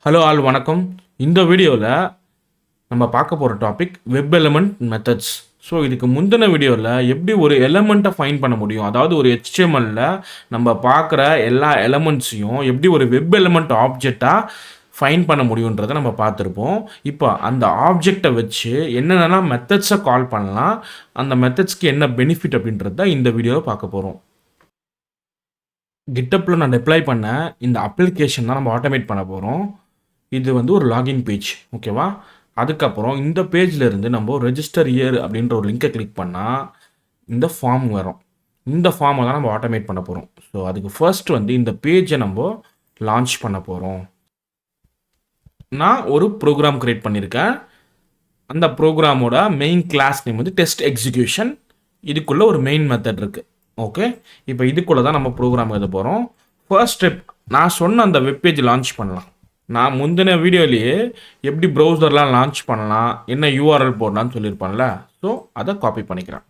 Hello all வணக்கம். இந்த வீடியோவில் நம்ம பார்க்க போகிற topic web element methods. So இதுக்கு முந்தின வீடியோவில் எப்படி ஒரு எலமெண்ட்டை ஃபைண்ட் பண்ண முடியும், அதாவது ஒரு HTML-ல நம்ம பார்க்குற எல்லா எலமெண்ட்ஸையும் எப்படி ஒரு வெப் எலமெண்ட் ஆப்ஜெக்டாக ஃபைண்ட் பண்ண முடியுன்றதை நம்ம பார்த்துருப்போம். இப்போ அந்த ஆப்ஜெக்டை வச்சு என்னென்னலாம் மெத்தட்ஸை கால் பண்ணலாம், அந்த மெத்தட்ஸ்க்கு என்ன பெனிஃபிட் அப்படின்றது தான் இந்த வீடியோவில் பார்க்க போகிறோம். கிட்டப்பில் நான் டெப்ளாய் பண்ண இந்த அப்ளிகேஷன் தான் நம்ம ஆட்டோமேட் பண்ண போகிறோம். இது வந்து ஒரு லாகின் பேஜ், ஓகேவா? அதுக்கப்புறம் இந்த பேஜில் இருந்து நம்ம ரெஜிஸ்டர் இயர் அப்படின்ற ஒரு லிங்கை கிளிக் பண்ணால் இந்த ஃபார்ம் வரும். இந்த ஃபார்மை தான் நம்ம ஆட்டோமேட் பண்ண போகிறோம். ஸோ அதுக்கு ஃபர்ஸ்ட் வந்து இந்த பேஜை நம்ம லான்ச் பண்ண போகிறோம். நான் ஒரு ப்ரோக்ராம் க்ரியேட் பண்ணியிருக்கேன். அந்த ப்ரோக்ராமோட மெயின் கிளாஸ் நேம் வந்து டெஸ்ட் எக்ஸிக்யூஷன். இதுக்குள்ளே ஒரு மெயின் மெத்தட் இருக்குது. ஓகே, இப்போ இதுக்குள்ளே தான் நம்ம ப்ரோக்ராம் எழுத போகிறோம். ஃபர்ஸ்ட் ஸ்டெப், நான் சொன்ன அந்த வெப்பேஜ் லான்ச் பண்ணலாம். நான் முந்தின வீடியோலேயே எப்படி ப்ரௌசர்லாம் லான்ச் பண்ணலாம், என்ன யூஆர்எல் போடலான்னு சொல்லியிருப்பேன்ல. ஸோ அதை காப்பி பண்ணிக்கிறேன்.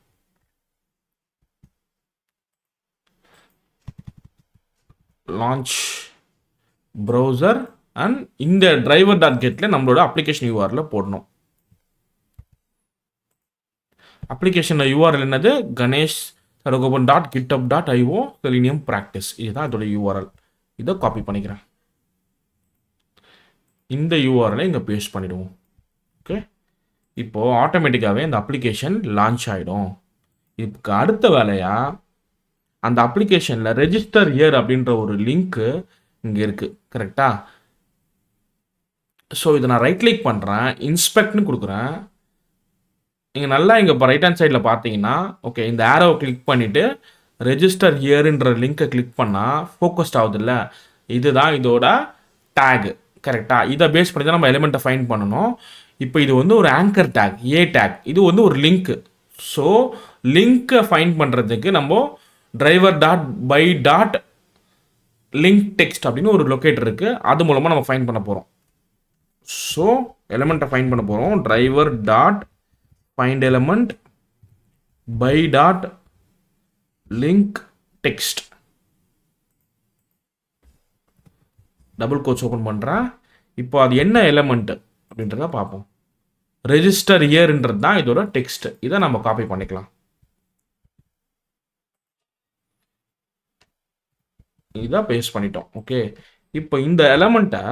லான்ச் ப்ரௌசர் அண்ட் இந்த டிரைவர் டாட் கெட்டில் நம்மளோட அப்ளிகேஷன் யூஆர்எல் போடணும். அப்ளிகேஷன் யூஆர்எல் என்னது? கணேஷ் சரகோபன் டாட் கிட்டப் டாட் ஐஓ செலினியம் ப்ராக்டிஸ். இதுதான் இதோட யூஆர்எல். இதை காப்பி பண்ணிக்கிறேன். இந்த யூஆர்எலை இங்கே பேஸ்ட் பண்ணிவிடுவோம். ஓகே, இப்போது ஆட்டோமேட்டிக்காகவே இந்த அப்ளிகேஷன் லான்ச் ஆகிடும். இதுக்கு அடுத்த வேலையாக அந்த அப்ளிகேஷனில் ரெஜிஸ்டர் இயர் அப்படின்ற ஒரு லிங்க்கு இங்கே இருக்குது, கரெக்டாக? ஸோ இதை நான் ரைட் கிளிக் பண்ணுறேன், இன்ஸ்பெக்ட்னு கொடுக்குறேன். நீங்கள் நல்லா இங்கே இப்போ ரைட் ஹேண்ட் சைடில் பார்த்தீங்கன்னா, ஓகே, இந்த ஆரோவை கிளிக் பண்ணிவிட்டு ரெஜிஸ்டர் இயர்ன்ற லிங்க்கை கிளிக் பண்ணால் ஃபோக்கஸ்ட் ஆகுதுல்ல, இதுதான் இதோட டேகு, கரெக்டாக? இதை பேஸ் பண்ணி தான் நம்ம எலிமெண்ட்டை ஃபைண்ட் பண்ணணும். இப்போ இது வந்து ஒரு ஆங்கர் டேக், ஏ டேக். இது வந்து ஒரு லிங்க்கு. ஸோ லிங்க்கை ஃபைண்ட் பண்ணுறதுக்கு நம்ம driver dot by dot link text அப்படின்னு ஒரு லொக்கேட்டர் இருக்குது. அது மூலமாக நம்ம ஃபைண்ட் பண்ண போகிறோம். ஸோ எலிமெண்ட்டை ஃபைண்ட் பண்ண போகிறோம். Driver dot find element by dot link text. Double quotes open பண்ணுறேன். இப்போ அது என்ன எலிமெண்ட் அப்படின்றத பார்ப்போம். ரெஜிஸ்டர் இயர்ன்றது தான் இதோட டெக்ஸ்ட். இதை நம்ம காப்பி பண்ணிக்கலாம். இதை பேஸ்ட் பண்ணிட்டோம். ஓகே, இப்போ இந்த எலிமெண்ட்டை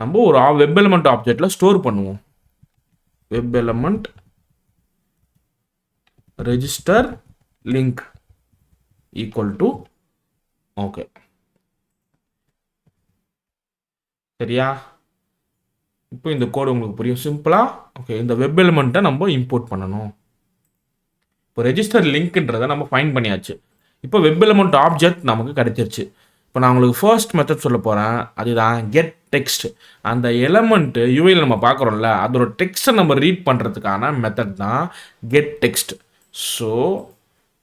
நம்ம ஒரு வெப் எலிமெண்ட் ஆப்ஜெக்ட்ல ஸ்டோர் பண்ணுவோம். Web element register link equal to, okay, சரியா? இப்போ இந்த கோடு உங்களுக்கு புரியும் சிம்பிளாக. ஓகே, இந்த வெப் எலிமெண்ட்டை நம்ம இம்போர்ட் பண்ணணும். இப்போ ரெஜிஸ்டர் லிங்க்ன்றதை நம்ம ஃபைண்ட் பண்ணியாச்சு. இப்போ வெப் எலிமெண்ட் ஆப்ஜெக்ட் நமக்கு கிடைச்சிருச்சு. இப்போ நான் உங்களுக்கு ஃபர்ஸ்ட் மெத்தட் சொல்ல போகிறேன். அதுதான் கெட் டெக்ஸ்ட். அந்த எலிமெண்ட்டு யூஐயில் நம்ம பார்க்குறோம்ல, அதோட டெக்ஸ்ட்டை நம்ம ரீட் பண்ணுறதுக்கான மெத்தட் தான் get text. So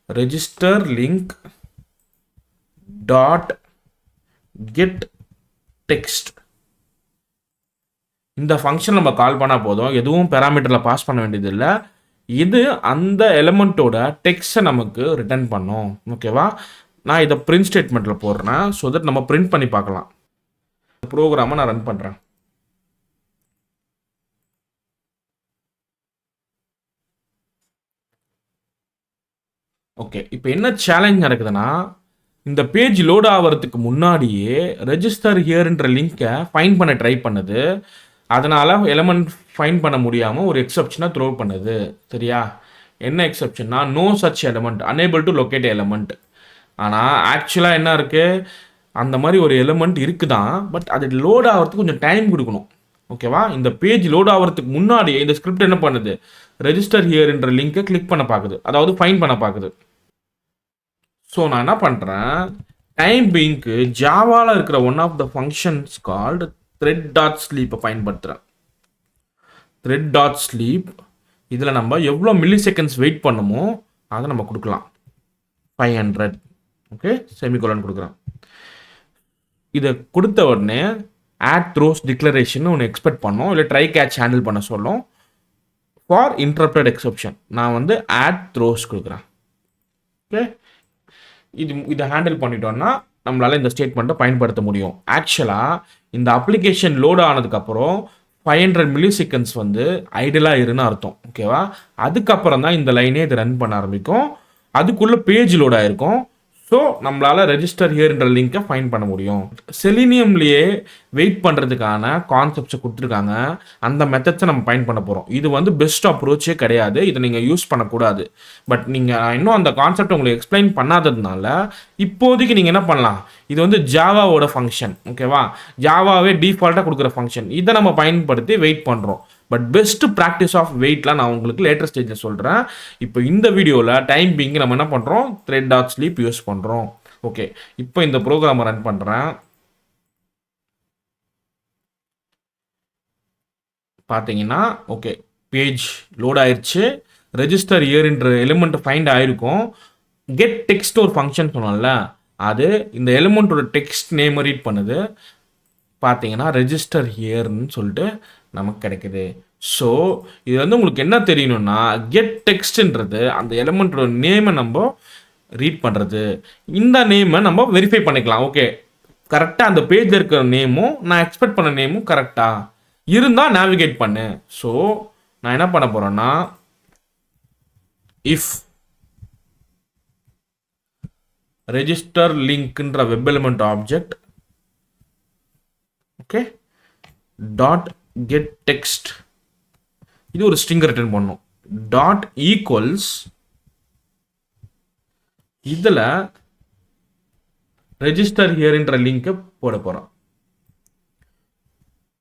register link dot get text. இந்த ஃபங்க்ஷன் நம்ம கால் பண்ணால் போதும், எதுவும் பேராமீட்டரில் பாஸ் பண்ண வேண்டியது இல்லை. இது அந்த எலிமெண்ட்டோட டெக்ஸ்ட்டை நமக்கு ரிட்டர்ன் பண்ணும். ஓகேவா? நான் இதை பிரிண்ட் ஸ்டேட்மெண்ட்டில் போடுறேன். ஸோ தட் நம்ம பிரிண்ட் பண்ணி பார்க்கலாம். ப்ரோக்ராமை நான் ரன் பண்ணுறேன். ஓகே, இப்போ என்ன சேலஞ்ச் நடக்குதுன்னா, இந்த பேஜ் லோட் ஆகிறதுக்கு முன்னாடியே ரெஜிஸ்டர் ஹியர்ன்ற லிங்கை ஃபைண்ட் பண்ண ட்ரை பண்ணுது. அதனால் எலிமெண்ட் ஃபைண்ட் பண்ண முடியாமல் ஒரு எக்ஸப்ஷனாக த்ரோ பண்ணுது. சரியா? என்ன எக்ஸப்ஷன்னா, no such element, unable to locate element. ஆனால் ஆக்சுவலாக என்ன இருக்குது, அந்த மாதிரி ஒரு எலிமெண்ட் இருக்குதான், பட் அது லோட் ஆகிறதுக்கு கொஞ்சம் டைம் கொடுக்கணும். ஓகேவா? இந்த பேஜ் லோட் ஆகிறதுக்கு முன்னாடியே இந்த ஸ்கிரிப்ட் என்ன பண்ணுது, ரெஜிஸ்டர் ஹியர்ன்ற லிங்கை கிளிக் பண்ண பார்க்குது, அதாவது ஃபைண்ட் பண்ண பார்க்குது. ஸோ நான் என்ன பண்ணுறேன், டைம் பீயிங்க்கு ஜாவாவில் இருக்கிற one of the functions called thread dot ஸ்லீப்பை பயன்படுத்துகிறேன். த்ரெட் டாட் ஸ்லீப் இதில் நம்ம எவ்வளோ மில்லி செகண்ட்ஸ் வெயிட் பண்ணுமோ அதை நம்ம கொடுக்கலாம். 500. ஓகே, செமிகோலன் கொடுக்குறேன். இதை கொடுத்த உடனே ஆட் த்ரோஸ் டிக்ளரேஷன் ஒன்று எக்ஸ்பெக்ட் பண்ணோம், இல்லை ட்ரை கேட்ச் ஹேண்டில் பண்ண சொல்லும். ஃபார் இன்டரப்டட் எக்ஸப்ஷன் நான் வந்து ஆட் த்ரோஸ் கொடுக்குறேன். ஓகே, இதை ஹேண்டில் பண்ணிட்டோம்னா நம்மளால் இந்த ஸ்டேட்மெண்ட்டை பயன்படுத்த முடியும். ஆக்சுவலாக இந்த அப்ளிகேஷன் லோடு ஆனதுக்கப்புறம் 500 மில்லி செகண்ட்ஸ் வந்து ஐடலாக இருன்னு அர்த்தம். ஓகேவா? அதுக்கப்புறம் தான் இந்த லைனே இது ரன் பண்ண ஆரம்பிக்கும். அதுக்குள்ளே பேஜ் லோட் ஆகிருக்கும். ஸோ நம்மளால் ரெஜிஸ்டர் ஹியர்ன்ற லிங்கை ஃபைன் பண்ண முடியும். செலினியம்லேயே வெயிட் பண்ணுறதுக்கான கான்செப்ட்ஸை கொடுத்துருக்காங்க. அந்த மெத்தட்ஸை நம்ம பயன் பண்ண போகிறோம். இது வந்து பெஸ்ட் அப்ரோச்சே கிடையாது. இதை நீங்கள் யூஸ் பண்ணக்கூடாது. பட் நீங்கள் இன்னும் அந்த கான்செப்ட் உங்களுக்கு எக்ஸ்பிளைன் பண்ணாததுனால இப்போதைக்கு நீங்கள் என்ன பண்ணலாம், இது வந்து ஜாவாவோட ஃபங்க்ஷன். ஓகேவா? ஜாவாவே டிஃபால்ட்டாக கொடுக்குற ஃபங்க்ஷன். இதை நம்ம பயன்படுத்தி வெயிட் பண்ணுறோம். பட் பெஸ்ட் ப்ராக்டிஸ் ஆஃப் வெயிட்லாம் நான் உங்களுக்கு லேட்டர் ஸ்டேஜில் சொல்கிறேன். இப்போ இந்த வீடியோவில் டைம் பீங் நம்ம என்ன பண்ணுறோம், thread.sleep யூஸ் பண்ணுறோம். ஓகே, இப்போ இந்த ப்ரோக்ராமை ரன் பண்ணுறேன். பார்த்தீங்கன்னா ஓகே, பேஜ் லோட் ஆயிடுச்சு. ரெஜிஸ்டர் இயர்ன்ற எலிமெண்ட் ஃபைண்ட் ஆயிருக்கும். கெட் டெக்ஸ்ட் ஒரு ஃபங்க்ஷன் சொன்னோம்ல, அது இந்த எலிமெண்ட்டோட டெக்ஸ்ட் நேம் ரீட் பண்ணுது. பார்த்தீங்கன்னா ரெஜிஸ்டர் ஹியர்னு சொல்லிட்டு நமக்கு கிடைக்குது. ஸோ இது வந்து உங்களுக்கு என்ன தெரியணும்னா, கெட் டெக்ஸ்ட்ன்றது அந்த எலிமெண்ட்டோட நேமை நம்ம ரீட் பண்ணுறது. இந்த நேமை நம்ம வெரிஃபை பண்ணிக்கலாம். ஓகே, கரெக்டாக அந்த பேஜில் இருக்கிற நேமும் நான் எக்ஸ்பெக்ட் பண்ண நேமும் கரெக்டாக இருந்தால் நேவிகேட் பண்ணு. ஸோ நான் என்ன பண்ண போகிறேன்னா, இஃப் ரெஜிஸ்டர் லிங்க்ன்ற web element object okay dot get text, இது ஒரு ஸ்ட்ரிங் ரிட்டர்ன் பண்ணும். டாட் ஈக்குவல்ஸ், இதில் ரெஜிஸ்டர் ஹியர்ன்ற லிங்கை போட போகிறோம்.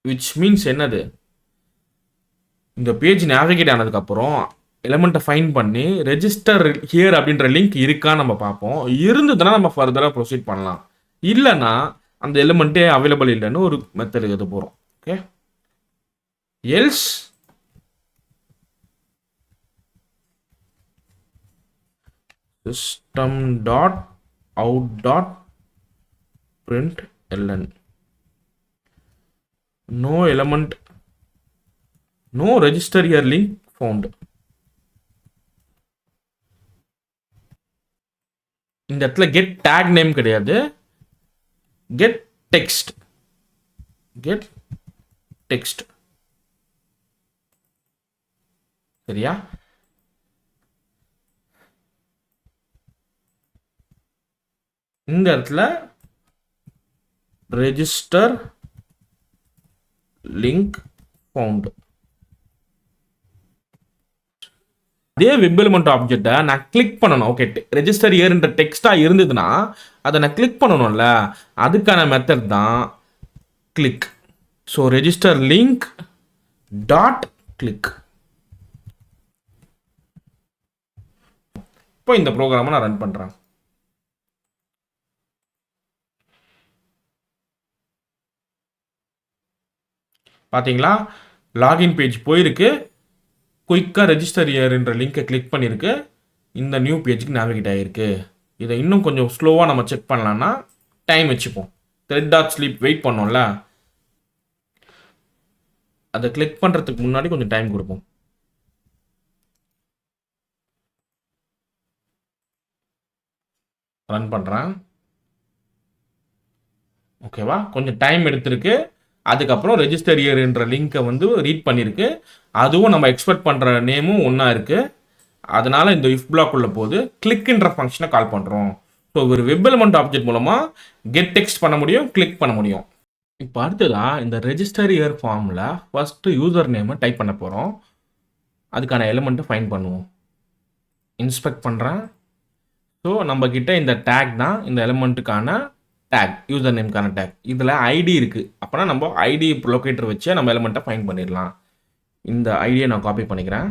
விச் மீன்ஸ் என்னது, இந்த பேஜ் நேவிகேட் ஆனதுக்கப்புறம் எலிமெண்ட்டை ஃபைன் பண்ணி ரெஜிஸ்டர் ஹியர் அப்படின்ற லிங்க் இருக்கான்னு நம்ம பார்ப்போம். இருந்ததுன்னா நம்ம ஃபர்தராக ப்ரொசீட் பண்ணலாம். இல்லைன்னா அந்த எலிமெண்ட்டே அவைலபிள் இல்லைன்னு ஒரு மெத்தட் எழுத போகிறோம். Okay, else system dot out dot print ln no element no register here link found. இந்த இடத்துல get tag name கிடையாது, get text, get text. சரியா? இந்த இடத்துல ரெஜிஸ்டர் லிங்க் ஃபவுண்ட். அதே வெப் எலிமெண்ட் ஆப்ஜெக்டை நான் கிளிக் பண்ணணும். ஓகே, ரெஜிஸ்டர் ஹியர்ன்ற டெக்ஸ்டாக இருந்ததுன்னா அதை நான் கிளிக் பண்ணணும்ல, அதுக்கான மெத்தட் தான் click. So register link dot click. இப்போ இந்த ப்ரோக்ராமை நான் ரன் பண்ணுறேன். பார்த்தீங்களா, லாகின் பேஜ் போயிருக்கு. குயிக்காக ரெஜிஸ்டர் ஹியர்ன்ற லிங்கை கிளிக் பண்ணியிருக்கு. இந்த நியூ பேஜுக்கு நேவிகேட் ஆகிருக்கு. இதை இன்னும் கொஞ்சம் ஸ்லோவாக நம்ம செக் பண்ணலான்னா டைம் வச்சுப்போம். thread.sleep வெயிட் பண்ணோம்ல, அதை கிளிக் பண்ணுறதுக்கு முன்னாடி கொஞ்சம் டைம் கொடுப்போம். ரன் பண்ணுறேன். ஓகேவா, கொஞ்சம் டைம் எடுத்திருக்கு. அதுக்கப்புறம் ரெஜிஸ்டர் ஹியர்ன்ற லிங்கை வந்து ரீட் பண்ணியிருக்கு. அதுவும் நம்ம எக்ஸ்பெக்ட் பண்ணுற நேமும் ஒன்றா இருக்குது. அதனால் இந்த இஃப் பிளாக் உள்ள போது கிளிக்ன்ற ஃபங்க்ஷனை கால் பண்ணுறோம். ஸோ ஒரு வெப் எலிமெண்ட் ஆப்ஜெக்ட் மூலமாக கெட் டெக்ஸ்ட் பண்ண முடியும், கிளிக் பண்ண முடியும். இப்போ அடுத்ததாக இந்த ரெஜிஸ்டர் ஹியர் ஃபார்மில் ஃபஸ்ட்டு யூசர் நேமை டைப் பண்ண போகிறோம். அதுக்கான எலிமெண்ட்டை ஃபைன் பண்ணுவோம். இன்ஸ்பெக்ட் பண்ணுறேன். ஸோ நம்மக்கிட்ட இந்த டேக் தான் இந்த எலிமெண்ட்டுக்கான டேக், யூசர் நேம்க்கான டேக். இதில் ஐடி இருக்குது. அப்போனா நம்ம ஐடி லொக்கேட்டர் வச்சு நம்ம எலிமெண்ட்டை ஃபைன் பண்ணிடலாம். இந்த ஐடியை நான் காப்பி பண்ணிக்கிறேன்.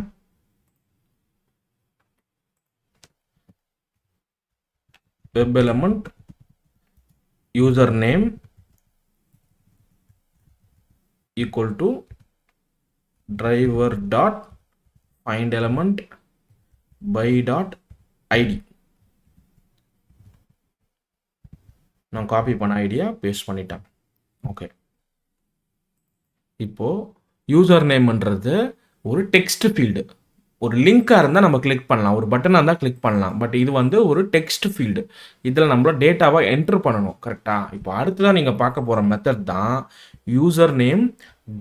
Web element user name equal to driver dot find element by dot ID. நான் காப்பி பண்ண ஐடியா பேஸ்ட் பண்ணிட்டேன். ஓகே, இப்போது யூசர் நேம்ன்றது ஒரு டெக்ஸ்ட் ஃபீல்டு. ஒரு லிங்காக இருந்தால் நம்ம கிளிக் பண்ணலாம், ஒரு பட்டனாக இருந்தால் கிளிக் பண்ணலாம். பட் இது வந்து ஒரு டெக்ஸ்ட் ஃபீல்டு. இதில் நம்மளோட டேட்டாவை என்ட்ரு பண்ணணும் கரெக்டாக. இப்போ அடுத்ததான் நீங்கள் பார்க்க போகிற மெத்தட் தான் user name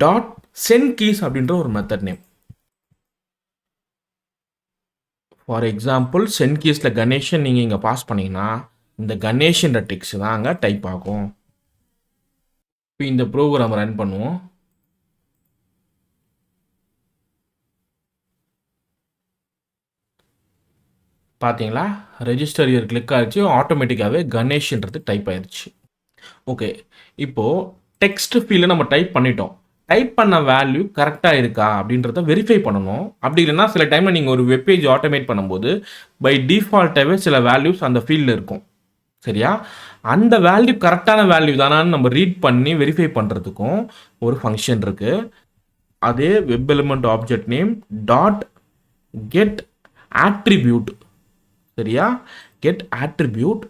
dot send keys அப்படின்ற ஒரு method name. For example send கீஸில் கணேஷன் நீங்கள் இங்கே பாஸ் பண்ணிங்கன்னா இந்த கணேஷ்ன்ற டெக்ஸ்ட் தான் அங்கே டைப் ஆகும். இப்போ இந்த ப்ரோக்ராம் ரன் பண்ணுவோம். பார்த்தீங்களா, ரெஜிஸ்டர் இயர் கிளிக் ஆகிடுச்சு, ஆட்டோமேட்டிக்காகவே கணேஷ்ன்றது டைப் ஆயிடுச்சு. ஓகே, இப்போது டெக்ஸ்ட் ஃபீல்டில் நம்ம டைப் பண்ணிட்டோம். டைப் பண்ண வேல்யூ கரெக்டாக இருக்கா அப்படின்றத வெரிஃபை பண்ணணும். அப்படி இல்லைன்னா சில டைமில் நீங்கள் ஒரு வெப்பேஜ் ஆட்டோமேட் பண்ணும்போது பை டிஃபால்ட்டாகவே சில வேல்யூஸ் அந்த ஃபீல்டில் இருக்கும். சரியா, அந்த வேல்யூ கரெக்டான வேல்யூ தானான்னு நம்ம ரீட் பண்ணி வெரிஃபை பண்ணுறதுக்கும் ஒரு ஃபங்க்ஷன் இருக்குது. அதே web element object name dot get attribute. சரியா, கெட் ஆட்ரிபியூட்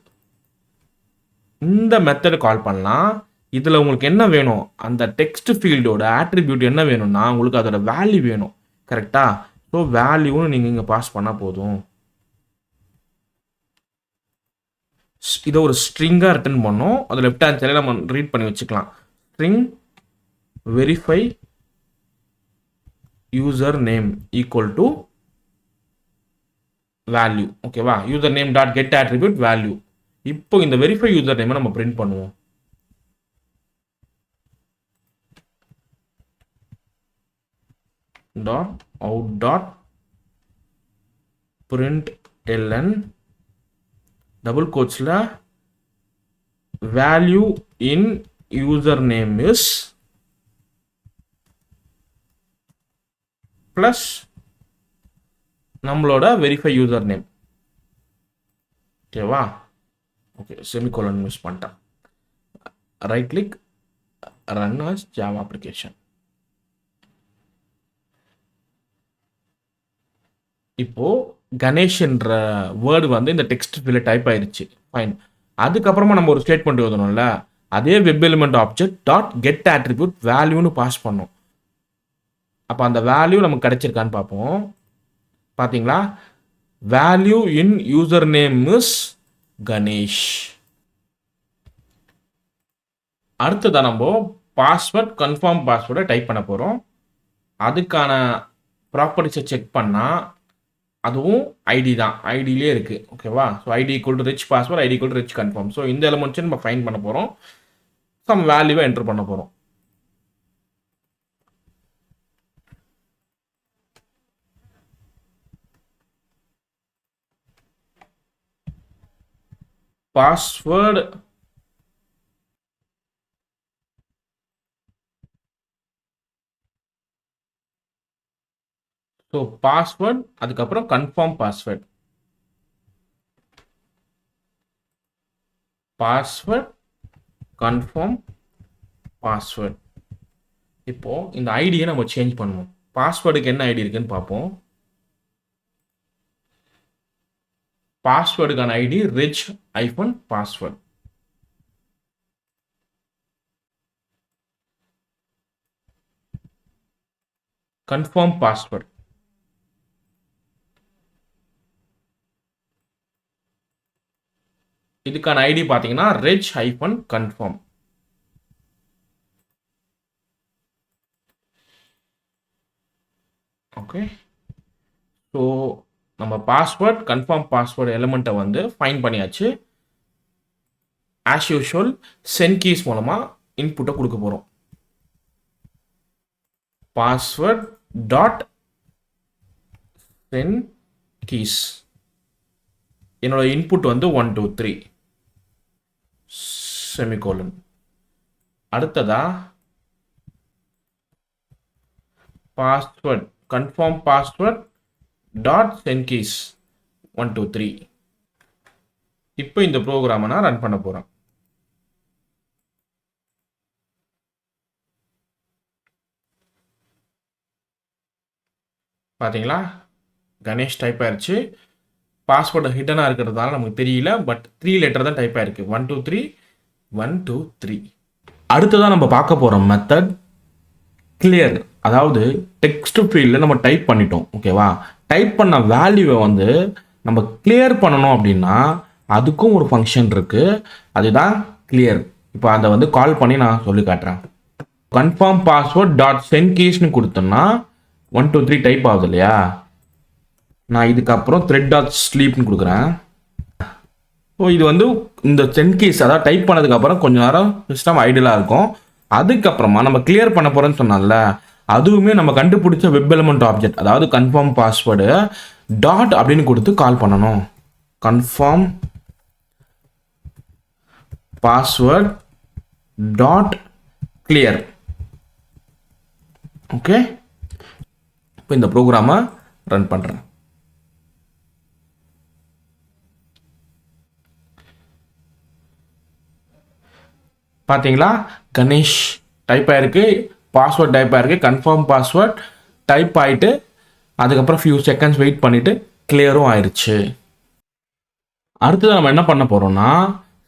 இந்த மெத்தடை கால் பண்ணலாம். இதில் உங்களுக்கு என்ன வேணும், அந்த டெக்ஸ்ட் ஃபீல்டோட ஆட்ரிபியூட் என்ன வேணும்னா உங்களுக்கு அதோட வேல்யூ வேணும் கரெக்டாக. ஸோ வேல்யூன்னு நீங்கள் இங்கே பாஸ் பண்ணால் போதும். இதை ஒரு ஸ்ட்ரிங்காக ரிட்டர்ன் பண்ணோம். அது லெஃப்ட் ஹேண்ட் சைடில் நம்ம ரீட் பண்ணி வச்சுக்கலாம். String verify user name equal to value. ஓகேவா, user name dot get attribute value. இப்போ இந்த வெரிஃபை யூசர் நேமை நம்ம பிரிண்ட் பண்ணுவோம். Dot out dot print L டபுள் double value in user name is plus நம்மளோட வெரிஃபை யூசர் நேம். ஓகேவா, okay, semicolon use பண்ணிட்டேன். Right click, run as Java application. இப்போது கணேஷ்ன்ற வேர்டு வந்து இந்த டெக்ஸ்ட் ஃபீல்டில் டைப் ஆயிடுச்சு. ஃபைன். அதுக்கப்புறமா நம்ம ஒரு ஸ்டேட்மெண்ட் எழுதணும்ல, அதே web element object dot get attribute வேல்யூன்னு பாஸ் பண்ணோம். அப்போ அந்த வேல்யூ நமக்கு கிடைச்சிருக்கான்னு பார்ப்போம். பார்த்தீங்களா, value in user name is Ganesh. அடுத்ததான் நம்ம பாஸ்வேர்ட் கன்ஃபார்ம் பாஸ்வேர்டை டைப் பண்ண போகிறோம். அதுக்கான ப்ராப்பர்ட்டிஸை செக் பண்ணால் அதுவும் ஐடி தான், ஐடியிலே இருக்குது. ஓகேவா, so ID equal to rich password, ID equal to rich confirm. So இந்த எலிமெண்ட்ஸை நம்ம ஃபைண்ட் பண்ண போகிறோம், சம் வேல்யூவை என்டர் பண்ண போகிறோம். பாஸ்வேர்டு ஸோ பாஸ்வேர்ட் அதுக்கப்புறம் confirm password, password confirm password. இப்போ இந்த ஐடியை நம்ம சேஞ்ச் பண்ணுவோம். பாஸ்வேர்டுக்கு என்ன ஐடி இருக்குன்னு பார்ப்போம். பாஸ்வேர்டுக்கான ID reg hyphen password. Confirm password இதுக்கான ஐடி பார்த்தீங்கன்னா reg hyphen confirm. Okay, so நம்ம பாஸ்வேர்ட் கன்ஃபார்ம் பாஸ்வேர்டு எலிமெண்ட்டை வந்து ஃபைண்ட் பண்ணியாச்சு. ஆஸ் யூஷுவல் சென்ட் கீஸ் மூலமாக இன்புட்டை கொடுக்க போகிறோம். பாஸ்வேர்ட் டாட் சென்ட் கீஸ், என்னோட இன்புட் வந்து 1 2 3 செமிகோலன். அடுத்ததா password confirm password dot send keys 1 2 3. இப்போ இந்த ப்ரோக்ராமை நான் ரன் பண்ண போகிறேன். பார்த்தீங்களா, கணேஷ் டைப் ஆயிடுச்சு. பாஸ்வேர்டு ஹிடனாக இருக்கிறதுனால நமக்கு தெரியல, பட் 3 லெட்டர் தான் டைப் ஆயிருக்கு. 1 2 3 1 2 3. அடுத்ததான் நம்ம பார்க்க போகிற மெத்தட் கிளியர். அதாவது டெக்ஸ்ட் ஃபீல்டில் நம்ம டைப் பண்ணிட்டோம். ஓகேவா, டைப் பண்ண வேல்யூவை வந்து நம்ம கிளியர் பண்ணணும் அப்படின்னா அதுக்கும் ஒரு ஃபங்க்ஷன் இருக்குது, அதுதான் கிளியர். இப்போ அதை வந்து கால் பண்ணி நான் சொல்லி காட்டுறேன். கன்ஃபார்ம் பாஸ்வேர்ட் டாட் சென்ட் கீஸ்னு கொடுத்தோம்னா 1 2 3 டைப் ஆகுது இல்லையா. நான் இதுக்கப்புறம் த்ரெட் டாட் ஸ்லீப்னு கொடுக்குறேன். ஸோ இது வந்து இந்த சென்ட் கீஸ் அதாவது டைப் பண்ணதுக்கப்புறம் கொஞ்சம் நேரம் சிஸ்டம் ஐடியலாக இருக்கும். அதுக்கப்புறமா நம்ம கிளியர் பண்ண போகிறோன்னு சொன்னால அதுவுமே நம்ம கண்டுபிடிச்ச வெப் எலிமெண்ட் ஆப்ஜெக்ட் அதாவது கன்ஃபார்ம் பாஸ்வேர்டு டாட் அப்படின்னு கொடுத்து கால் பண்ணணும். Confirm password dot clear. Okay, இப்போ இந்த ப்ரோக்ராமை ரன் பண்ணுறேன். பார்த்தீங்களா, கணேஷ் டைப் ஆயிருக்கு, பாஸ்வேர்ட் டைப் ஆயிருக்கு, கன்ஃபார்ம் பாஸ்வேர்ட் டைப் ஆகிட்டு அதுக்கப்புறம் ஃபியூ செகண்ட்ஸ் வெயிட் பண்ணிவிட்டு கிளியரும் ஆயிடுச்சு. அடுத்தது நம்ம என்ன பண்ண போகிறோம்னா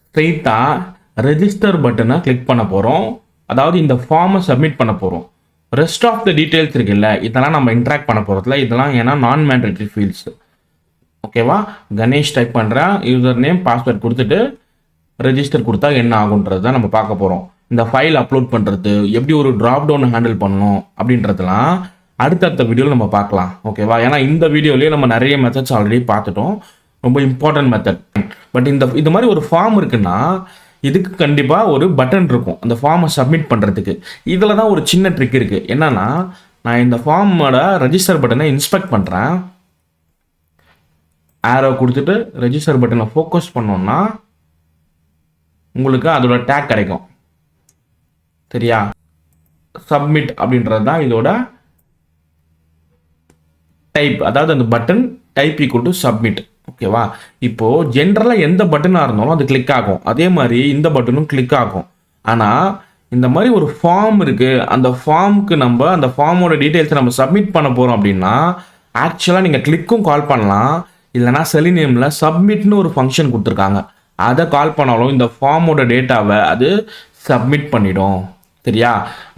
ஸ்ட்ரெயிட்டாக ரெஜிஸ்டர் பட்டனை கிளிக் பண்ண போகிறோம். அதாவது இந்த ஃபார்மை சப்மிட் பண்ண போகிறோம். ரெஸ்ட் ஆஃப் த டீட்டெயில்ஸ் இருக்குல்ல, இதெல்லாம் நம்ம இன்ட்ராக்ட் பண்ண போகிறதுல, இதெல்லாம் ஏன்னா நான் மேண்டேட்டரி ஃபீல்ட்ஸ். ஓகேவா, கணேஷ் டைப் பண்ணுறேன், யூசர் நேம் பாஸ்வேர்ட் கொடுத்துட்டு ரெஜிஸ்டர் கொடுத்தா என்ன ஆகுன்றது தான் நம்ம பார்க்க போகிறோம். இந்த ஃபைல் அப்லோட் பண்ணுறது, எப்படி ஒரு ட்ராப் டவுன் ஹேண்டில் பண்ணணும் அப்படின்றதுலாம் அடுத்தடுத்த வீடியோவில் நம்ம பார்க்கலாம். ஓகேவா, ஏன்னா இந்த வீடியோலேயே நம்ம நிறைய மெத்தட்ஸ் ஆல்ரெடி பார்த்துட்டோம், ரொம்ப இம்பார்ட்டன்ட் மெத்தட். பட் இந்த மாதிரி ஒரு ஃபார்ம் இருக்குன்னா இதுக்கு கண்டிப்பாக ஒரு பட்டன் இருக்கும் அந்த ஃபார்மை சப்மிட் பண்ணுறதுக்கு. இதில் தான் ஒரு சின்ன ட்ரிக் இருக்குது. என்னன்னா, நான் இந்த ஃபார்மோட ரெஜிஸ்டர் பட்டனை இன்ஸ்பெக்ட் பண்ணுறேன். ஆரோ கொடுத்துட்டு ரெஜிஸ்டர் பட்டனை ஃபோக்கஸ் பண்ணோன்னா உங்களுக்கு அதோட டேக் கிடைக்கும். சரியா, சப்மிட் அப்படின்றது தான் இதோட டைப், அதாவது அந்த button type equal to submit. ஓகேவா, இப்போது ஜென்ரலாக எந்த பட்டனாக இருந்தாலும் அது கிளிக் ஆகும், அதே மாதிரி இந்த பட்டனும் கிளிக் ஆகும். ஆனால் இந்த மாதிரி ஒரு ஃபார்ம் இருக்குது, அந்த ஃபார்முக்கு நம்ம அந்த ஃபார்மோட டீட்டெயில்ஸை நம்ம சப்மிட் பண்ண போகிறோம் அப்படின்னா ஆக்சுவலாக நீங்கள் கிளிக்கும் கால் பண்ணலாம், இல்லைனா செலினியமில் சப்மிட்னு ஒரு ஃபங்க்ஷன் கொடுத்துருக்காங்க, அதை கால் பண்ணாலும் இந்த ஃபார்மோட டேட்டாவை அது சப்மிட் பண்ணிடும். சரியா,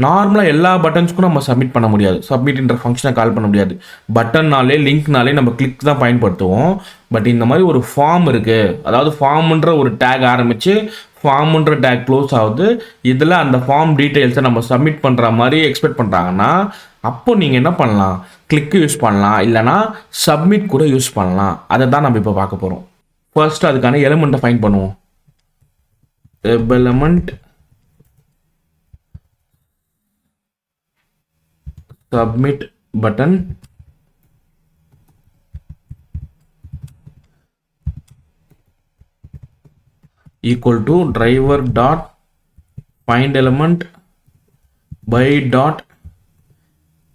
நார்மலாக எல்லா பட்டன்ஸ்க்கும் நம்ம சப்மிட் பண்ண முடியாது, சப்மிட்ன்ற ஃபங்க்ஷனை கால் பண்ண முடியாது. பட்டன்னாலே லிங்க்னாலே நம்ம கிளிக் தான் பயன்படுத்துவோம். பட் இந்த மாதிரி ஒரு ஃபார்ம் இருக்குது, அதாவது ஃபார்ம்ன்ற ஒரு டேக் ஆரம்பித்து ஃபார்ம்ன்ற டேக் க்ளோஸ் ஆகுது, இதில் அந்த ஃபார்ம் டீட்டெயில்ஸை நம்ம சப்மிட் பண்ணுற மாதிரி எக்ஸ்பெக்ட் பண்ணுறாங்கன்னா அப்போ நீங்கள் என்ன பண்ணலாம், கிளிக்கு யூஸ் பண்ணலாம், இல்லைனா சப்மிட் கூட யூஸ் பண்ணலாம். அதை தான் நம்ம இப்போ பார்க்க போகிறோம். ஃபர்ஸ்ட் அதுக்கான எலிமெண்ட்டை ஃபைண்ட் பண்ணுவோம். Web element submit button equal to driver dot find element by dot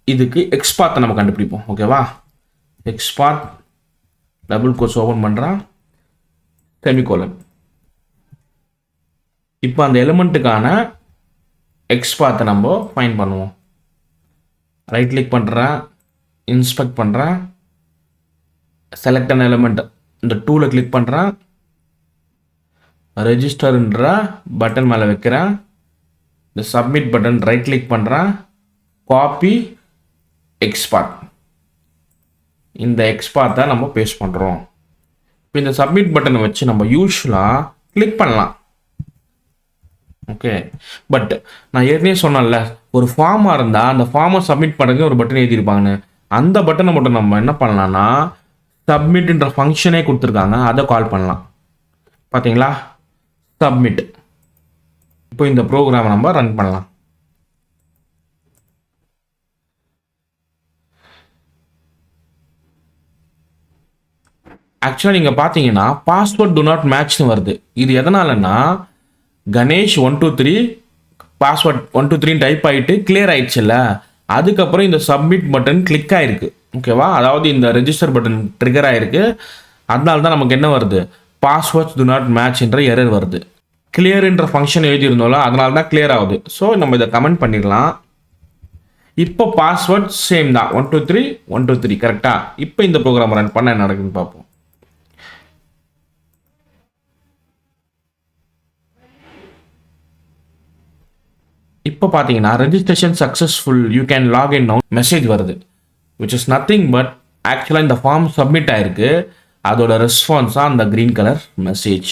இதுக்கு XPath நம்ம கண்டுபிடிப்போம். ஓகேவா, XPath டபுள் கோட்ஸ் ஓபன் பண்ணுறேன், செமிகோலன். இப்போ அந்த எலிமெண்ட்டுக்கான XPath நம்ம ஃபைண்ட் பண்ணுவோம். ரைட் கிளிக் பண்ணுறேன், இன்ஸ்பெக்ட் பண்ணுறேன், செலக்ட் அன் எலிமெண்ட் இந்த டூவில் கிளிக் பண்ணுறேன், ரெஜிஸ்டர்ன்ற பட்டன் மேலே வைக்கிறேன், இந்த சப்மிட் பட்டன் ரைட் கிளிக் பண்ணுறேன், காப்பி XPath, இந்த XPath நம்ம பேஸ்ட் பண்ணுறோம். இப்போ இந்த சப்மிட் பட்டனை வச்சு நம்ம யூஸ்வலாக கிளிக் பண்ணலாம். ஓகே, பட் நான் ஏற்கனவே சொன்னேன்ல, ஒரு ஃபார்மாக இருந்தால் அந்த ஃபார்மை சப்மிட் பண்ணுறதுக்கு ஒரு பட்டன் எழுதியிருப்பாங்கன்னு, அந்த பட்டனை மட்டும் நம்ம என்ன பண்ணலாம்னா சப்மிட்ன்ற ஃபங்க்ஷனே கொடுத்துருக்காங்க, அதை கால் பண்ணலாம். பார்த்தீங்களா, சப்மிட். இப்போ இந்த ப்ரோக்ராமை நம்ம ரன் பண்ணலாம். ஆக்சுவலாக நீங்கள் பார்த்தீங்கன்னா பாஸ்வேர்ட் டு நாட் மேட்ச்னு வருது. இது எதனாலன்னா கணேஷ் 1 2 3 பாஸ்வேர்ட் 1 2 3 டைப் ஆகிட்டு கிளியர் ஆயிடுச்சுல்ல, அதுக்கப்புறம் இந்த சப்மிட் பட்டன் கிளிக் ஆகிருக்கு. ஓகேவா, அதாவது இந்த ரெஜிஸ்டர் பட்டன் ட்ரிகர் ஆகிருக்கு, அதனால தான் நமக்கு என்ன வருது, பாஸ்வேர்ட்ஸ் டு நாட் மேட்ச் என்ற எரர் வருது. கிளியர்ன்ற ஃபங்க்ஷன் எழுதியிருந்தோம்ல, அதனால தான் கிளியர் ஆகுது. ஸோ நம்ம இதை கமெண்ட் பண்ணிடலாம். இப்போ பாஸ்வேர்ட் சேம் தான், 1 2 3 1 2 3 கரெக்டாக. இப்போ இந்த ப்ரோக்ராம் ரன் பண்ண என்ன நடக்குதுன்னு பார்ப்போம். இப்போ பார்த்தீங்கன்னா registration successful, you can log in now message வருது, விச் இஸ் நத்திங் பட் ஆக்சுவலாக இந்த ஃபார்ம் சப்மிட் ஆயிருக்கு. அதோட ரெஸ்பான்ஸாக அந்த க்ரீன் கலர் மெசேஜ்.